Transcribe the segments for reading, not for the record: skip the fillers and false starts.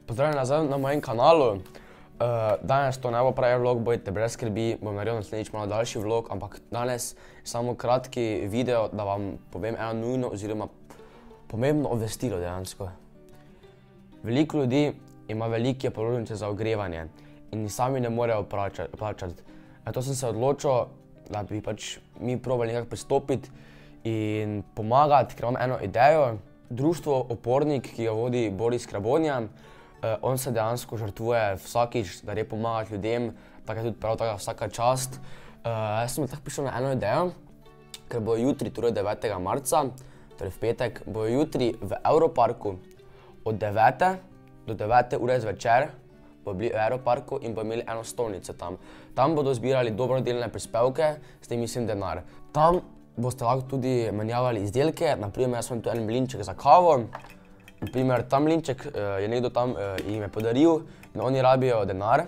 Pozdravljeni nazaj na mojem kanalu. Danes to ne bo pravi vlog, bojte brez skrbi, bom naredil naslednjič malo daljši vlog, ampak danes samo kratki video, da vam povem eno nujno oziroma pomembno obvestilo dejansko. Veliko ljudi ima velike položnice za ogrevanje in sami ne morejo plačati. Zato sem se odločil, da bi pač mi probali nekako pristopiti in pomagati, ker imam eno idejo. Društvo Opornik, ki ga vodi Boris Krabonja, on se dejansko žrtvuje vsakič, da gre pomagati ljudem, tako je tudi prav taka vsaka čast. Jaz sem tako prišel na eno idejo, ker bo jutri, torej 9. marca, torej v petek, bo jutri v Europarku od 9. do 9. ure zvečer bo bili v Europarku in bo imeli eno stolnico tam. Tam bodo zbirali dobrodelne prispevke, s tem mislim denar. Tam boste lahko tudi menjavali izdelke, naprimer jaz imam tu en mlinček za kavo. Naprimer, ta mlinček je nekdo tam jim je podaril in oni rabijo denar,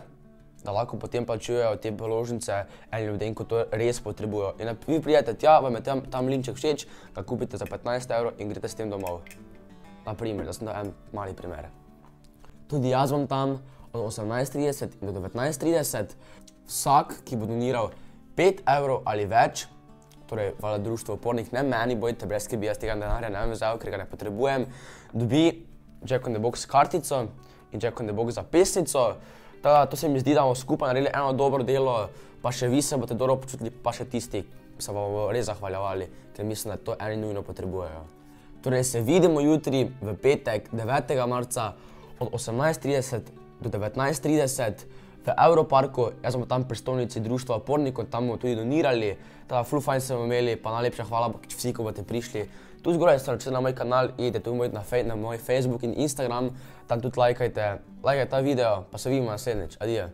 da lahko potem plačujejo te položnice enim ljudem, ko to res potrebujejo. In vi pridete tja, vam je ta mlinček všeč, ga kupite za 15 € in greste s tem domov. Naprimer, da sem dal en mali primer. Tudi jaz bom tam od 18:30 in do 19:30. Vsak, ki bo doniral 5 € ali več, torej hvala Društvo Opornik, ne meni, bojte brez skrbi, jaz tega denarja ne bom vzel, ker ga ne potrebujem, dobi Jack in the Box kartico in Jack in the Box zapisnico. To se mi zdi, da bomo skupaj naredili eno dobro delo, pa še vi se boste dobro počutili, pa še tisti se bomo res zahvaljevali, ker mislim, da to eni nujno potrebujejo. Torej se vidimo jutri v petek 9. marca od 18:30 do 19:30 v Europarku. Jaz bom tam pri stolnici Društva Opornikov, tam bomo tudi donirali, teda ful fajn se bomo imeli, pa najlepša hvala vsi, ko boste prišli. Tu zgoraj se naročite na moj kanal, idite tu na moj Facebook in Instagram, tam tudi lajkajte ta video, pa se vidimo naslednjič. Adijo.